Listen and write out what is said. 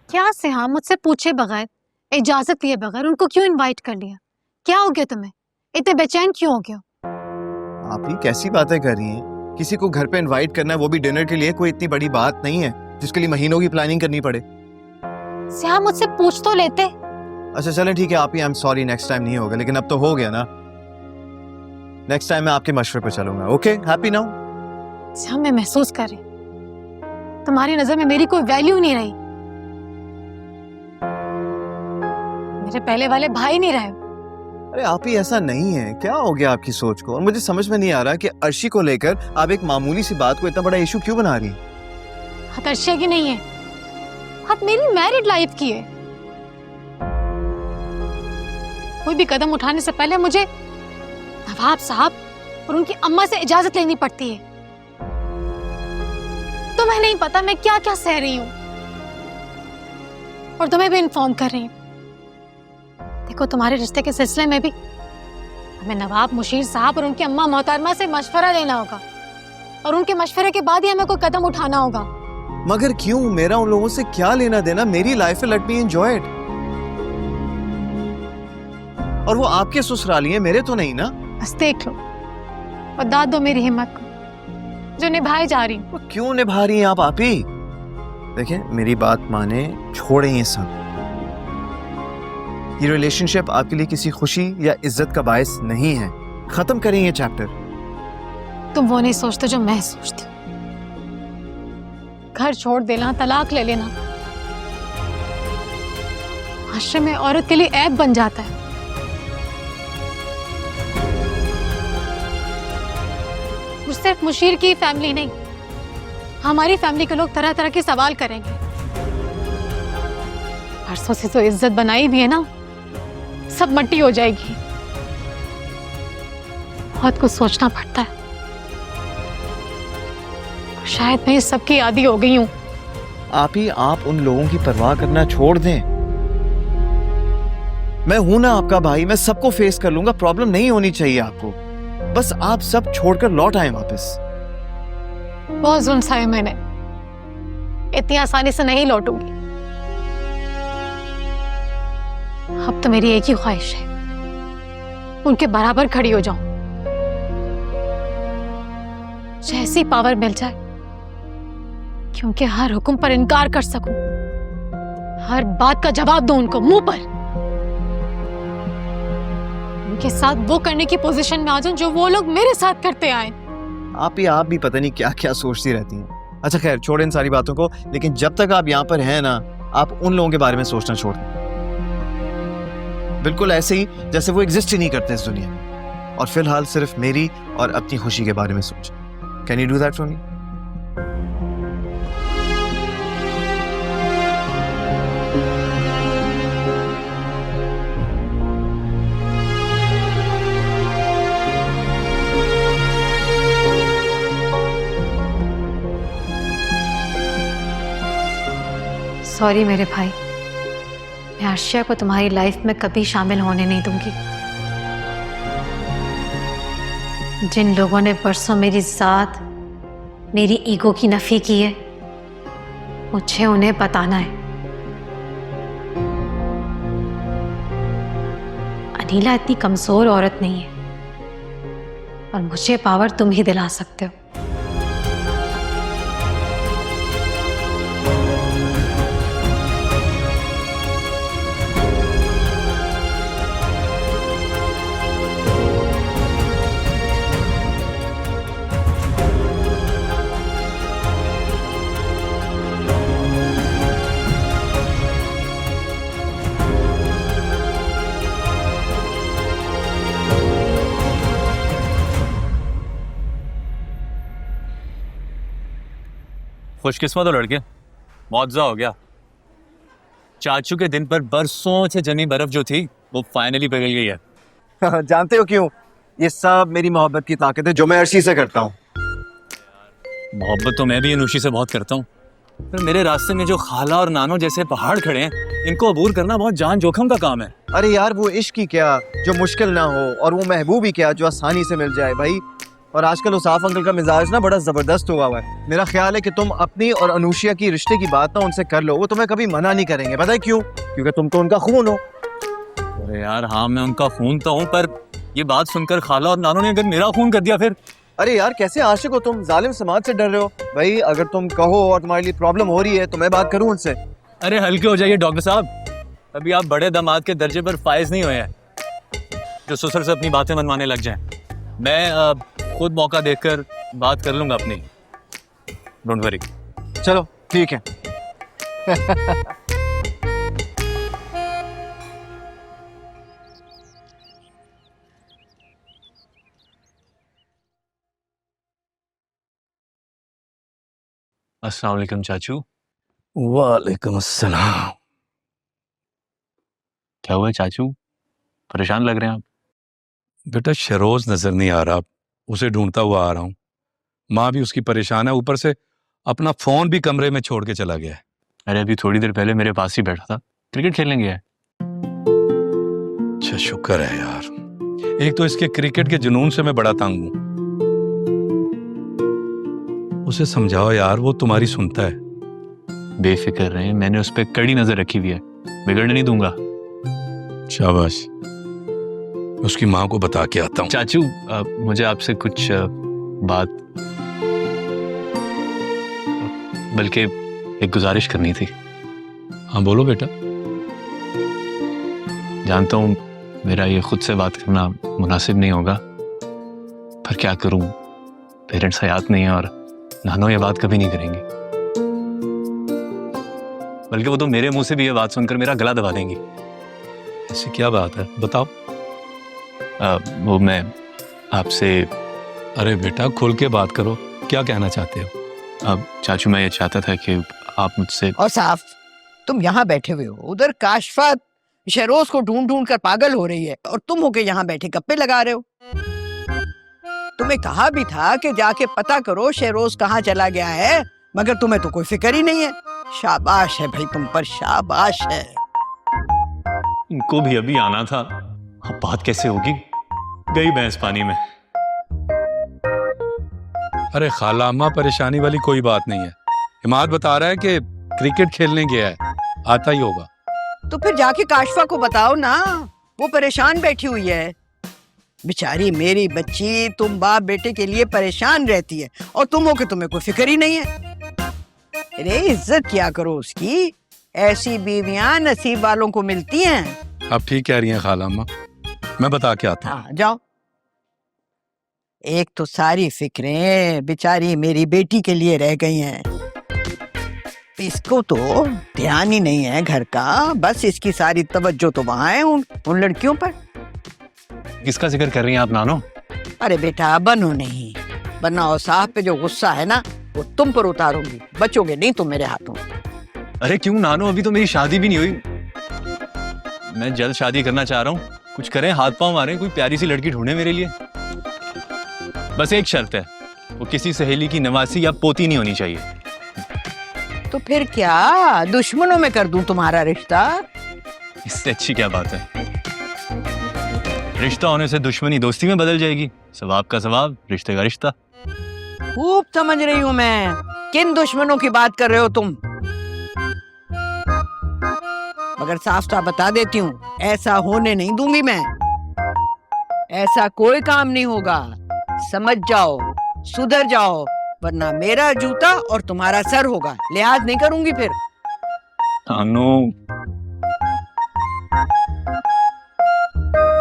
क्या सिहा मुझसे पूछे बगैर, इजाजत लिए बगैर उनको क्यों इनवाइट कर लिया? क्या हो गया तुम्हें? इतने बेचैन क्यों हो गए हो? आप ही कैसी बातें कर रही हैं? किसी को घर पे इनवाइट करना है, वो भी डिनर के लिए, कोई इतनी बड़ी बात नहीं है जिसके लिए महीनों की प्लानिंग करनी पड़े। सिहा मुझसे पूछ तो लेते। अच्छा चलें ठीक है आप ही, I am sorry, next time नहीं होगा, लेकिन अब तो हो गया ना। नेक्स्ट टाइम मैं आपके मशवरे पे चलूंगा। Okay, happy now. सिहा मैं महसूस कर रही, तुम्हारी नजर में मेरी कोई वैल्यू नहीं रही। मेरे पहले वाले भाई नहीं रहे। अरे आप ही, ऐसा नहीं है, क्या हो गया आपकी सोच को? और मुझे समझ में नहीं आ रहा कि अर्शी को लेकर आप एक मामूली सी बात को इतना बड़ा इशू क्यों बना रही हैं? हाथ अर्शिया की नहीं है, हाथ मेरी मैरिड लाइफ की है। कोई भी कदम उठाने से पहले मुझे नवाब साहब और उनकी अम्मा से इजाजत लेनी पड़ती है। तुम्हें नहीं पता मैं क्या क्या सह रही हूँ, और तुम्हें भी इन्फॉर्म कर रही हूँ। देखो, तुम्हारे रिश्ते के सिलसिले में भी हमें नवाब मुशीर साहब और उनकी अम्मा मोहतरमा से मशवरा लेना होगा, और उनके मशवरे के बाद ही हमें कोई कदम उठाना होगा। मगर क्यों? मेरा उन लोगों से क्या लेना देना? मेरी लाइफ है, लेट मी एंजॉय इट। और वो आपके ससुराली है, मेरे तो नहीं ना। बस देख लो और दाद दो मेरी हिम्मत को जो निभाई जा रही। वो क्यों निभा रही हैं आप ही? देखिए मेरी बात माने, छोड़े ये सब। ये रिलेशनशिप आपके लिए किसी खुशी या इज्जत का बायस नहीं है। खत्म करें ये चैप्टर। तुम वो नहीं सोचते जो मैं सोचती हूँ। घर छोड़ देना, तलाक ले लेना माशरे में औरत के लिए ऐब बन जाता है। और सिर्फ मुशीर की फैमिली नहीं, हमारी फैमिली के लोग तरह तरह के सवाल करेंगे। परसों से तो इज्जत बनाई भी है ना, सब मट्टी हो जाएगी। बहुत कुछ सोचना पड़ता है। शायद मैं इस सब की आदी हो गई हूँ। आप उन लोगों की परवाह करना छोड़ दें। मैं हूं ना आपका भाई, मैं सबको फेस कर लूंगा, प्रॉब्लम नहीं होनी चाहिए आपको। बस आप सब छोड़कर लौट आए वापस। बहुत जुल्म सहा है मैंने, इतनी आसानी से नहीं लौटूंगी। अब तो मेरी एक ही ख्वाहिश है, उनके बराबर खड़ी हो जाऊं। मुझे ऐसी पावर मिल जाए कि उनके हर हुक्म पर इनकार कर सकूं, हर बात का जवाब दूं उनको मुंह पर। उनके साथ वो करने की पोजीशन में आ जाऊं जो वो लोग मेरे साथ करते आए। आप भी पता नहीं क्या क्या सोचती रहती हैं। अच्छा खैर, छोड़ें इन सारी बातों को, लेकिन जब तक आप यहाँ पर हैं ना, आप उन लोगों के बारे में सोचना छोड़ दें। बिल्कुल ऐसे ही जैसे वो एग्जिस्ट ही नहीं करते इस दुनिया में, और फिलहाल सिर्फ मेरी और अपनी खुशी के बारे में सोचें। Can you do that for me? Sorry मेरे भाई, मैं अर्शिया को तुम्हारी लाइफ में कभी शामिल होने नहीं दूंगी। जिन लोगों ने परसों मेरी जात, मेरी ईगो की नफी की है, मुझे उन्हें बताना है। अनीला इतनी कमजोर औरत नहीं है, और मुझे पावर तुम ही दिला सकते हो। खुशकिस्मत हो लड़के, मुआवजा हो गया। चाचू के दिन पर बरसों से जमी बर्फ जो थी वो फाइनली पिघल गई है। जानते हो क्यों? ये सब मेरी मोहब्बत की ताकत है जो मैं अर्शी से करता हूँ। मोहब्बत तो मैं भी अनुशी से बहुत करता हूँ, पर मेरे रास्ते में जो खाला और नानो जैसे पहाड़ खड़े हैं, इनको अबूर करना बहुत जान जोखिम का काम है। अरे यार, वो इश्क ही क्या जो मुश्किल ना हो, और वो महबूब ही क्या जो आसानी से मिल जाए। भाई और आजकल उसाफ अंकल का मिजाज ना बड़ा जबरदस्त हुआ हुआ है। मेरा ख्याल है कि तुम अपनी और अनुशिया की रिश्ते की बात ना उनसे कर लो, वो तुम्हें कभी मना नहीं करेंगे। पता है क्यों? क्योंकि तुम तो उनका खून हो। अरे यार हाँ, मैं उनका खून तो हूँ, पर ये बात सुनकर खाला और नानू ने अगर मेरा खून कर दिया फिर? अरे यार कैसे आशिक हो तुम, जालिम समाज से डर रहे हो। भाई अगर तुम कहो और तुम्हारे लिए प्रॉब्लम हो रही है तो मैं बात करूं उनसे। अरे हल्के हो जाइए डॉक्टर साहब, अभी आप बड़े दामाद के दर्जे पर फायज नहीं हुए हैं जो ससुर से अपनी बातें मनवाने लग जाएं। मैं खुद मौका देखकर बात कर लूंगा अपनी, डोंट वरी। चलो ठीक है। अस्सलाम वालेकुम चाचू। वालेकुम अस्सलाम। क्या हुआ चाचू, परेशान लग रहे हैं आप? बेटा शरोज नजर नहीं आ रहा, उसे ढूंढता हुआ आ रहा हूँ। माँ भी उसकी परेशान है, ऊपर से अपना फोन भी कमरे में छोड़ के चला गया है। अरे अभी थोड़ी देर पहले मेरे पास ही बैठा था, क्रिकेट खेलने गया है। अच्छा शुक्र है यार, एक तो इसके क्रिकेट के जुनून से मैं बड़ा तंग हूँ। उसे समझाओ यार, वो तुम्हारी सुनता है। बेफिक्र रहें, मैंने उस पर कड़ी नजर रखी हुई है, बिगड़ने नहीं दूंगा। शाबाश, उसकी माँ को बता के आता हूँ। चाचू मुझे आपसे कुछ बात, बल्कि एक गुजारिश करनी थी। हाँ बोलो बेटा। जानता हूँ मेरा ये खुद से बात करना मुनासिब नहीं होगा, पर क्या करूँ, पेरेंट्स हयात नहीं है और नानो ये बात कभी नहीं करेंगी, बल्कि वो तो मेरे मुंह से भी ये बात सुनकर मेरा गला दबा देंगी। ऐसी क्या बात है, बताओ। वो मैं आपसे, अरे बेटा खुल के बात करो, क्या कहना चाहते हो? अब चाचू मैं ये चाहता था कि आप मुझसे। और साफ तुम यहाँ बैठे हुए हो, उधर काशफा शहरोज को ढूंढ ढूंढ कर पागल हो रही है और तुम होके यहाँ बैठे गप्पे लगा रहे हो। तुम्हें कहा भी था कि जाके पता करो शहरोज कहाँ चला गया है, मगर तुम्हें तो कोई फिक्र ही नहीं है। शाबाश है भाई तुम पर, शाबाश है। इनको भी अभी आना था, अब बात कैसे होगी, गई भैंस पानी में। अरे खाला अम्मा, परेशानी वाली कोई बात नहीं है। इमाद बता रहा है कि क्रिकेट खेलने गया है, आता ही होगा। तो फिर जाके काशफा को बताओ ना, वो परेशान बैठी हुई है। बेचारी मेरी बच्ची, तुम बाप बेटे के लिए परेशान रहती है और तुम हो के तुम्हें कोई फिक्र ही नहीं है। अरे इज्जत क्या करो उसकी, ऐसी बीवियां नसीब वालों को मिलती हैं। आप ठीक कह रही हैं खाला अम्मा, मैं बता के आता हूँ। हाँ जाओ। एक तो सारी फिक्रें बेचारी मेरी बेटी के लिए रह गई हैं, इसको तो ध्यान ही नहीं है घर का, बस इसकी सारी तवज्जो तो वहां है उन लड़कियों पर। किसका जिक्र कर रही हैं आप नानो? अरे बेटा बनो नहीं, वरना और साहब पे जो गुस्सा है ना वो तुम पर उतारूंगी, बचोगे नहीं तुम मेरे हाथों। अरे क्यों नानो, अभी तो मेरी शादी भी नहीं हुई। मैं जल्द शादी करना चाह रहा हूँ, कुछ करें, हाथ पांव मारें, कोई प्यारी सी लड़की ढूंढे मेरे लिए। बस एक शर्त है, वो किसी सहेली की नवासी या पोती नहीं होनी चाहिए। तो फिर क्या दुश्मनों में कर दूं तुम्हारा रिश्ता? इससे अच्छी क्या बात है, रिश्ता होने से दुश्मनी दोस्ती में बदल जाएगी, सवाब का सवाब, रिश्ते का रिश्ता। खूब समझ रही हूं मैं किन दुश्मनों की बात कर रहे हो तुम, मगर साफ साफ बता देती हूँ, ऐसा होने नहीं दूंगी मैं। ऐसा कोई काम नहीं होगा, समझ जाओ, सुधर जाओ, वरना मेरा जूता और तुम्हारा सर होगा, लिहाज नहीं करूंगी फिर। नानो